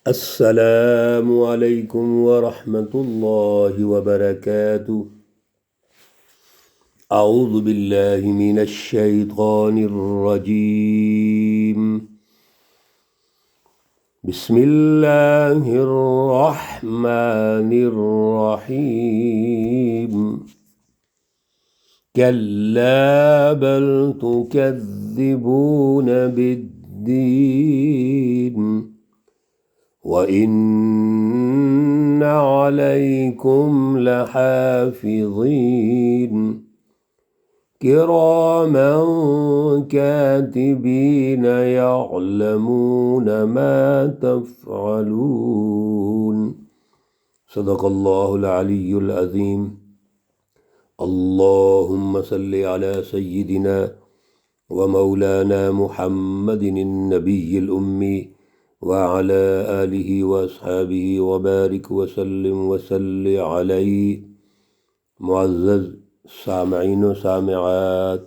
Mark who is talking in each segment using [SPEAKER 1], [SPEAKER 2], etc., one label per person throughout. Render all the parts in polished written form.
[SPEAKER 1] السلام علیکم ورحمۃ اللہ وبرکاتہ۔ اعوذ باللہ من الشیطان الرجیم، بسم اللہ الرحمن الرحیم۔ کلا بل تکذبون بالدین وَإِنَّ عَلَيْكُمْ لَحَافِظِينَ كِرَامًا كَاتِبِينَ يَعْلَمُونَ مَا تَفْعَلُونَ۔ صدق اللہ العلی العظیم۔ اللہم صل علی سیدنا ومولانا محمد النبی الأمی وعلى آلہ واصحابہ وبارک وسلم وصل علیہ۔ معزز سامعین و سامعات،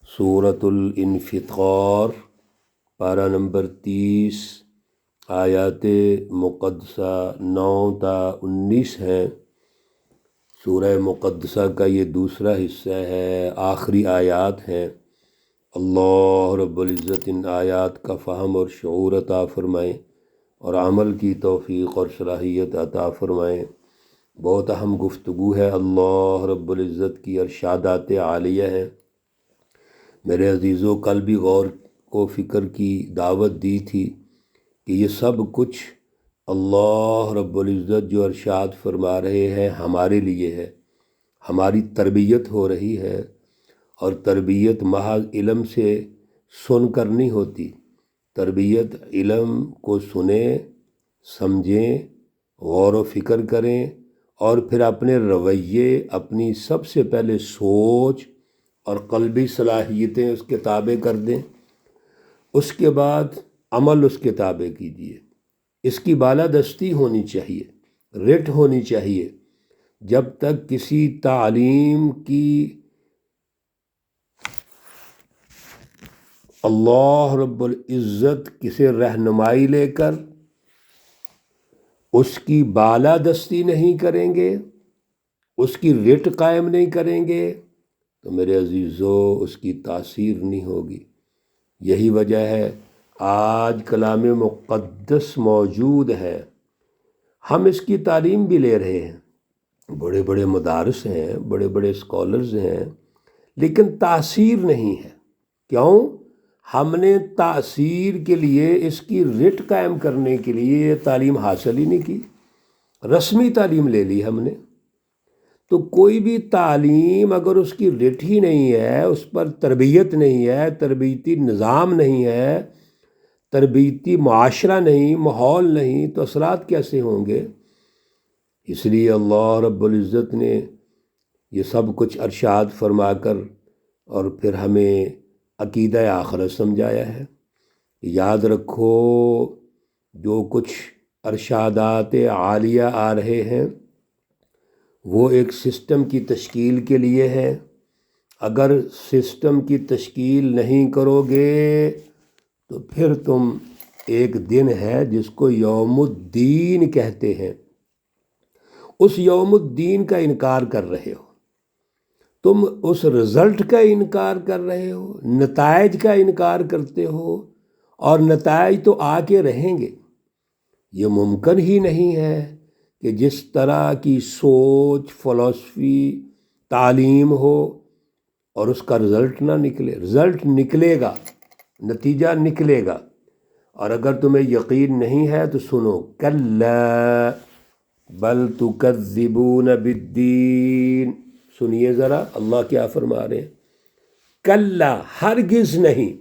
[SPEAKER 1] سورۃ الانفطار، پارہ نمبر 30، آیات مقدسہ 9 تا 19 ہیں۔ سورہ مقدسہ کا یہ دوسرا حصہ ہے، آخری آیات ہیں۔ اللہ رب العزت ان آیات کا فہم اور شعور عطا فرمائیں اور عمل کی توفیق اور صلاحیت عطا فرمائیں۔ بہت اہم گفتگو ہے، اللہ رب العزت کی ارشادات عالیہ ہیں۔ میرے عزیزو، کل بھی غور و فکر کی دعوت دی تھی کہ یہ سب کچھ اللہ رب العزت جو ارشاد فرما رہے ہیں ہمارے لیے ہے، ہماری تربیت ہو رہی ہے، اور تربیت محض علم سے سن کر نہیں ہوتی۔ تربیت علم کو سنیں، سمجھیں، غور و فکر کریں، اور پھر اپنے رویے، اپنی سب سے پہلے سوچ اور قلبی صلاحیتیں اس کے تابع کر دیں۔ اس کے بعد عمل اس کے تابع کیجیے۔ اس کی بالادستی ہونی چاہیے، رٹ ہونی چاہیے۔ جب تک کسی تعلیم کی اللہ رب العزت کسی رہنمائی لے کر اس کی بالادستی نہیں کریں گے، اس کی رٹ قائم نہیں کریں گے، تو میرے عزیزو اس کی تاثیر نہیں ہوگی۔ یہی وجہ ہے آج کلام مقدس موجود ہے، ہم اس کی تعلیم بھی لے رہے ہیں، بڑے بڑے مدارس ہیں، بڑے بڑے اسکالرز ہیں، لیکن تاثیر نہیں ہے۔ کیوں؟ ہم نے تاثیر کے لیے، اس کی رٹ قائم کرنے کے لیے تعلیم حاصل ہی نہیں کی، رسمی تعلیم لے لی ہم نے۔ تو کوئی بھی تعلیم اگر اس کی رٹ ہی نہیں ہے، اس پر تربیت نہیں ہے، تربیتی نظام نہیں ہے، تربیتی معاشرہ نہیں، ماحول نہیں، تو اثرات کیسے ہوں گے؟ اس لیے اللہ رب العزت نے یہ سب کچھ ارشاد فرما کر اور پھر ہمیں عقیدہ آخرت سمجھایا ہے۔ یاد رکھو، جو کچھ ارشادات عالیہ آ رہے ہیں وہ ایک سسٹم کی تشکیل کے لیے ہے۔ اگر سسٹم کی تشکیل نہیں کرو گے تو پھر تم ایک دن ہے جس کو یوم الدین کہتے ہیں، اس یوم الدین کا انکار کر رہے ہو، تم اس رزلٹ کا انکار کر رہے ہو، نتائج کا انکار کرتے ہو، اور نتائج تو آ کے رہیں گے۔ یہ ممکن ہی نہیں ہے کہ جس طرح کی سوچ، فلسفی، تعلیم ہو اور اس کا رزلٹ نہ نکلے۔ رزلٹ نکلے گا، نتیجہ نکلے گا، اور اگر تمہیں یقین نہیں ہے تو سنو، کلا بل تکذبون بالدین۔ سنیے ذرا اللہ کیا فرما رہے ہیں۔ کلا، ہرگز نہیں،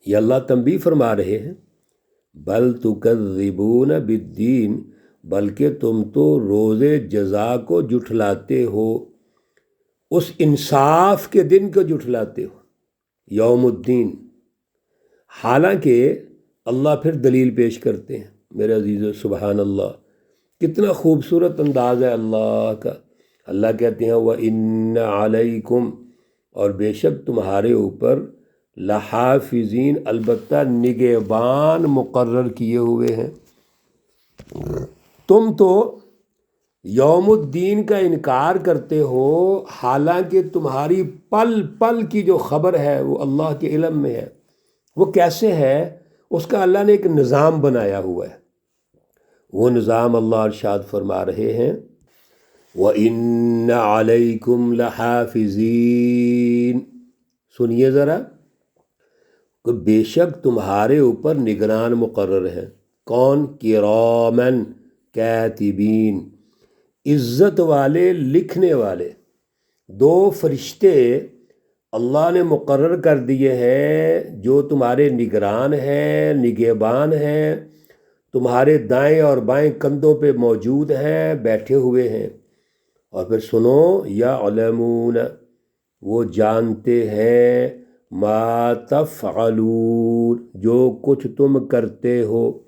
[SPEAKER 1] یہ اللہ تنبیہ فرما رہے ہیں، بل تکذبون بالدین، بلکہ تم تو روز جزا کو جھٹلاتے ہو، اس انصاف کے دن کو جھٹلاتے ہو، یوم الدین۔ حالانکہ اللہ پھر دلیل پیش کرتے ہیں۔ میرے عزیزو، سبحان اللہ، کتنا خوبصورت انداز ہے اللہ کا۔ اللہ کہتے ہیں وَإِنَّ عَلَيْكُمْ، اور بے شک تمہارے اوپر، لحافظین البتہ نگہبان مقرر کیے ہوئے ہیں۔ تم تو یوم الدین کا انکار کرتے ہو، حالانکہ تمہاری پل پل کی جو خبر ہے وہ اللہ کے علم میں ہے۔ وہ کیسے ہے؟ اس کا اللہ نے ایک نظام بنایا ہوا ہے۔ وہ نظام اللہ ارشاد فرما رہے ہیں وَإِنَّ عَلَيْكُمْ لَحَافِظِينَ۔ سنیے ذرا کہ بے شک تمہارے اوپر نگران مقرر ہیں۔ کون؟ کرامن کاتبین، عزت والے لکھنے والے۔ دو فرشتے اللہ نے مقرر کر دیے ہیں جو تمہارے نگران ہیں، نگہبان ہیں، تمہارے دائیں اور بائیں کندھوں پہ موجود ہیں، بیٹھے ہوئے ہیں۔ اور پھر سنو، یعلمون، وہ جانتے ہیں، ما تفعلون، جو کچھ تم کرتے ہو۔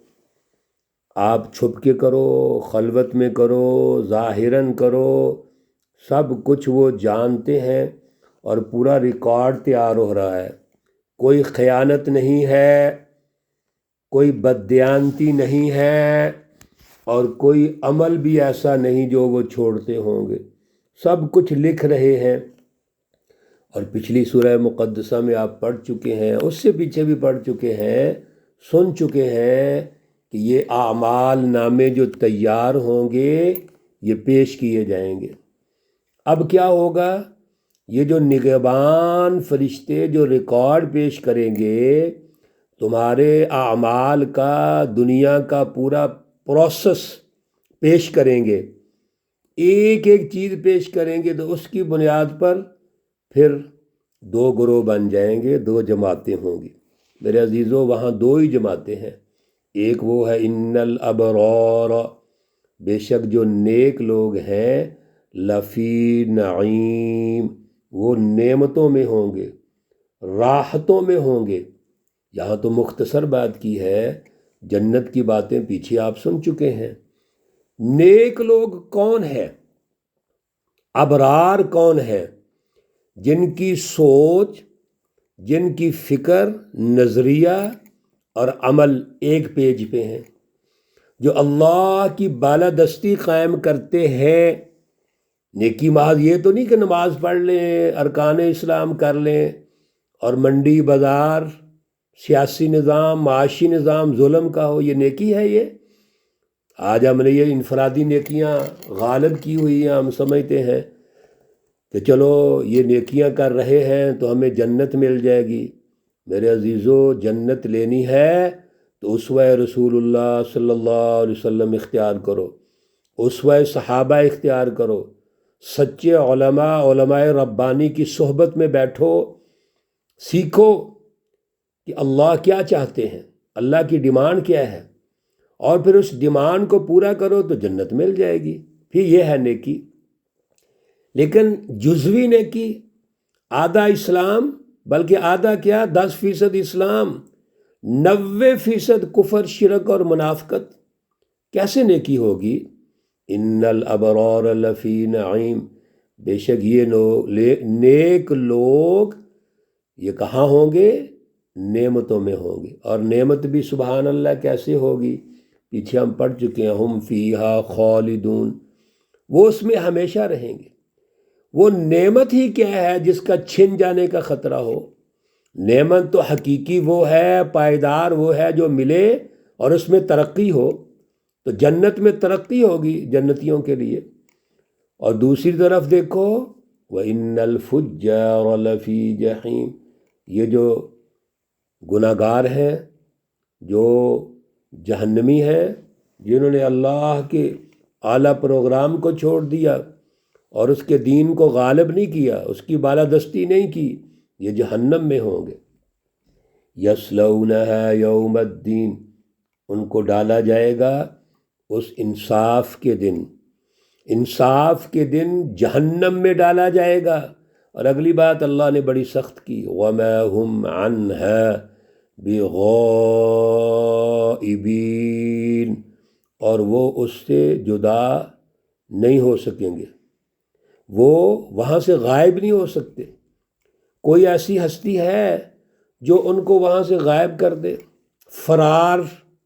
[SPEAKER 1] آپ چھپ کے کرو، خلوت میں کرو، ظاہراً کرو، سب کچھ وہ جانتے ہیں، اور پورا ریکارڈ تیار ہو رہا ہے۔ کوئی خیانت نہیں ہے، کوئی بددیانتی نہیں ہے، اور کوئی عمل بھی ایسا نہیں جو وہ چھوڑتے ہوں گے۔ سب کچھ لکھ رہے ہیں۔ اور پچھلی سورہ مقدسہ میں آپ پڑھ چکے ہیں، اس سے پیچھے بھی پڑھ چکے ہیں، سن چکے ہیں کہ یہ اعمال نامے جو تیار ہوں گے یہ پیش کیے جائیں گے۔ اب کیا ہوگا؟ یہ جو نگہبان فرشتے جو ریکارڈ پیش کریں گے، تمہارے اعمال کا، دنیا کا پورا پروسیس پیش کریں گے، ایک ایک چیز پیش کریں گے، تو اس کی بنیاد پر پھر دو گروہ بن جائیں گے، دو جماعتیں ہوں گی۔ میرے عزیزو، وہاں دو ہی جماعتیں ہیں۔ ایک وہ ہے ان الابرار، بے شک جو نیک لوگ ہیں، لفی نعیم، وہ نعمتوں میں ہوں گے، راحتوں میں ہوں گے۔ یہاں تو مختصر بات کی ہے، جنت کی باتیں پیچھے آپ سن چکے ہیں۔ نیک لوگ کون ہیں؟ ابرار کون ہیں؟ جن کی سوچ، جن کی فکر، نظریہ اور عمل ایک پیج پہ ہیں، جو اللہ کی بالادستی قائم کرتے ہیں۔ نیکی محض یہ تو نہیں کہ نماز پڑھ لیں، ارکان اسلام کر لیں، اور منڈی بازار، سیاسی نظام، معاشی نظام ظلم کا ہو، یہ نیکی ہے؟ یہ آج ہم نے یہ انفرادی نیکیاں غالب کی ہوئی ہیں، ہم سمجھتے ہیں کہ چلو یہ نیکیاں کر رہے ہیں تو ہمیں جنت مل جائے گی۔ میرے عزیزو، جنت لینی ہے تو اسوہ رسول اللہ صلی اللہ علیہ وسلم اختیار کرو، اسوہ صحابہ اختیار کرو، سچے علماء ربانی کی صحبت میں بیٹھو، سیکھو کہ اللہ کیا چاہتے ہیں، اللہ کی ڈیمانڈ کیا ہے، اور پھر اس ڈیمانڈ کو پورا کرو تو جنت مل جائے گی۔ پھر یہ ہے نیکی۔ لیکن جزوی نیکی، آدھا اسلام، بلکہ آدھا کیا، 10% اسلام، 90% کفر، شرک اور منافقت، کیسے نیکی ہوگی؟ ان الابرار لفی نعیم، بے شک یہ نیک لوگ یہ کہاں ہوں گے؟ نعمتوں میں ہوں گے۔ اور نعمت بھی سبحان اللہ کیسے ہوگی؟ پیچھے ہم پڑھ چکے ہیں، ہم فیہا خالدون، وہ اس میں ہمیشہ رہیں گے۔ وہ نعمت ہی کیا ہے جس کا چھن جانے کا خطرہ ہو؟ نعمت تو حقیقی وہ ہے، پائیدار وہ ہے جو ملے اور اس میں ترقی ہو، تو جنت میں ترقی ہوگی جنتیوں کے لیے۔ اور دوسری طرف دیکھو، وَإِنَّ الْفُجَّارَ لَفِي جَحِيمٍ، یہ جو گناہ گار ہیں، جو جہنمی ہیں، جنہوں نے اللہ کے اعلیٰ پروگرام کو چھوڑ دیا اور اس کے دین کو غالب نہیں کیا، اس کی بالادستی نہیں کی، یہ جہنم میں ہوں گے۔ یصلونها یوم الدین، ان کو ڈالا جائے گا اس انصاف کے دن، انصاف کے دن جہنم میں ڈالا جائے گا۔ اور اگلی بات اللہ نے بڑی سخت کی، وَمَا هُمْ عَنْهَا بِغَائِبِينَ، اور وہ اس سے جدا نہیں ہو سکیں گے، وہ وہاں سے غائب نہیں ہو سکتے۔ کوئی ایسی ہستی ہے جو ان کو وہاں سے غائب کر دے، فرار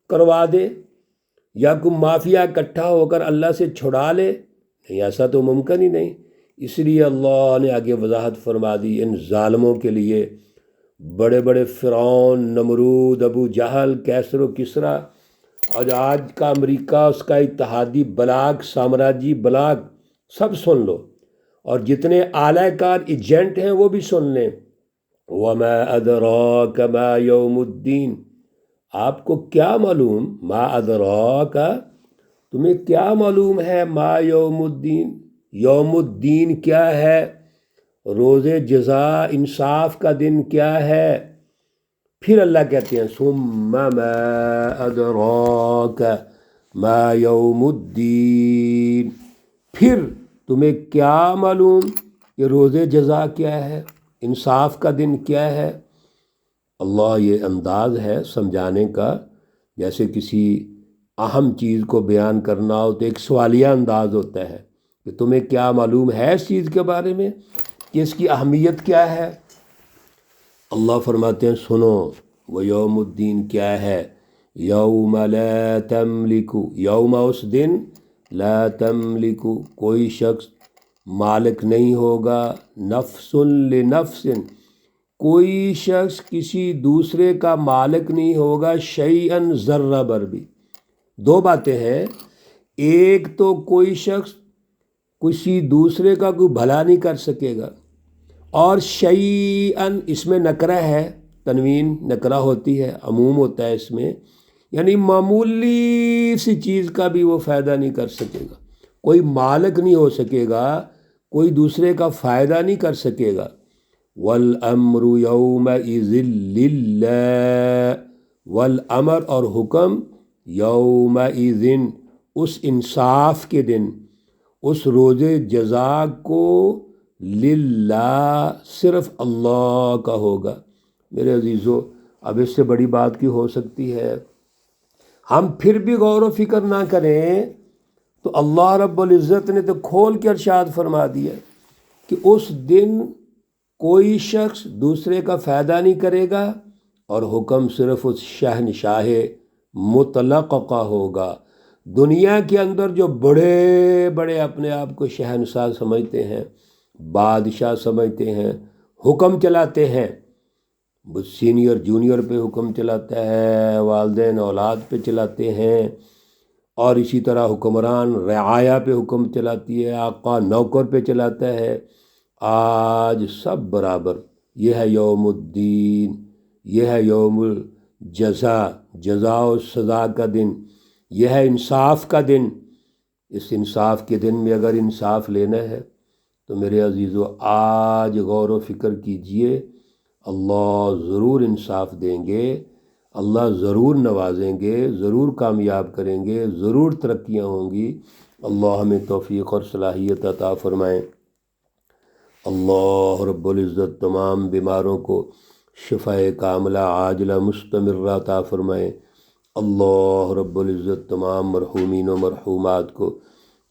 [SPEAKER 1] کروا دے، یا کوئی مافیا اکٹھا ہو کر اللہ سے چھڑا لے؟ نہیں، ایسا تو ممکن ہی نہیں۔ اس لیے اللہ نے آگے وضاحت فرما دی ان ظالموں کے لیے، بڑے بڑے فرعون، نمرود، ابو جہل، کیسر و کسریٰ، اور آج کا امریکہ، اس کا اتحادی بلاک، سامراجی بلاک، سب سن لو، اور جتنے اعلی کار ایجنٹ ہیں وہ بھی سن لیں۔ وما ادراک ما یوم الدین، آپ کو کیا معلوم، ما ادراک، تمہیں کیا معلوم ہے، ما یوم الدین، یوم الدین کیا ہے، روز جزا، انصاف کا دن کیا ہے؟ پھر اللہ کہتے ہیں ثم ما ادراک ما یوم الدین، پھر تمہیں کیا معلوم کہ روز جزا کیا ہے، انصاف کا دن کیا ہے؟ اللہ یہ انداز ہے سمجھانے کا، جیسے کسی اہم چیز کو بیان کرنا ہو تو ایک سوالیہ انداز ہوتا ہے کہ تمہیں کیا معلوم ہے اس چیز کے بارے میں کہ اس کی اہمیت کیا ہے؟ اللہ فرماتے ہیں سنو، وہ یوم الدین کیا ہے، یوم لا تملک، یوم اس دن، لا تملک کوئی شخص مالک نہیں ہوگا، نفس لنفس کوئی شخص کسی دوسرے کا مالک نہیں ہوگا، شیئن ذرہ بر بھی۔ دو باتیں ہیں، ایک تو کوئی شخص کسی دوسرے کا کوئی بھلا نہیں کر سکے گا، اور شیئن اس میں نکرہ ہے، تنوین نکرہ ہوتی ہے، عموم ہوتا ہے اس میں، یعنی معمولی سی چیز کا بھی وہ فائدہ نہیں کر سکے گا، کوئی مالک نہیں ہو سکے گا، کوئی دوسرے کا فائدہ نہیں کر سکے گا۔ والامر یومئذ للہ، والامر اور حکم، یومئذ اس انصاف کے دن، اس روز جزا کو، للہ صرف اللہ کا ہوگا۔ میرے عزیزو، اب اس سے بڑی بات کی ہو سکتی ہے؟ ہم پھر بھی غور و فکر نہ کریں تو اللہ رب العزت نے تو کھول کے ارشاد فرما دیا کہ اس دن کوئی شخص دوسرے کا فائدہ نہیں کرے گا، اور حکم صرف اس شہنشاہ مطلق کا ہوگا۔ دنیا کے اندر جو بڑے بڑے اپنے آپ کو شہنشاہ سمجھتے ہیں، بادشاہ سمجھتے ہیں، حکم چلاتے ہیں، سینئر جونیئر پہ حکم چلاتا ہے، والدین اولاد پہ چلاتے ہیں، اور اسی طرح حکمران رعایا پہ حکم چلاتی ہے، آقا نوکر پہ چلاتا ہے۔ آج سب برابر، یہ ہے یوم الدین، یہ ہے یوم الجزا، جزا و سزا کا دن، یہ ہے انصاف کا دن۔ اس انصاف کے دن میں اگر انصاف لینا ہے تو میرے عزیزو آج غور و فکر کیجئے، اللہ ضرور انصاف دیں گے، اللہ ضرور نوازیں گے، ضرور کامیاب کریں گے، ضرور ترقیاں ہوں گی۔ اللہ ہمیں توفیق اور صلاحیت عطا فرمائیں۔ اللہ رب العزت تمام بیماروں کو شفاء کاملہ عاجلہ مستمرہ عطا فرمائیں۔ اللہ رب العزت تمام مرحومین و مرحومات کو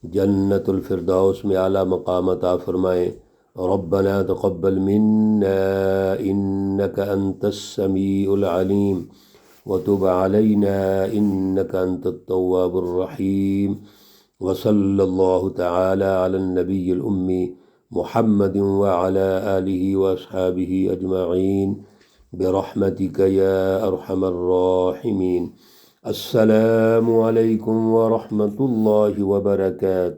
[SPEAKER 1] جنت الفردوس میں اعلیٰ مقام عطا فرمائیں۔ ربنا تقبل منا انك انت السميع العليم وتب علينا انك انت التواب الرحيم، وصلى الله تعالى على النبي الأمي محمد وعلى آله وأصحابه أجمعين برحمتك يا أرحم الراحمين۔ السلام عليكم ورحمة الله وبركاته۔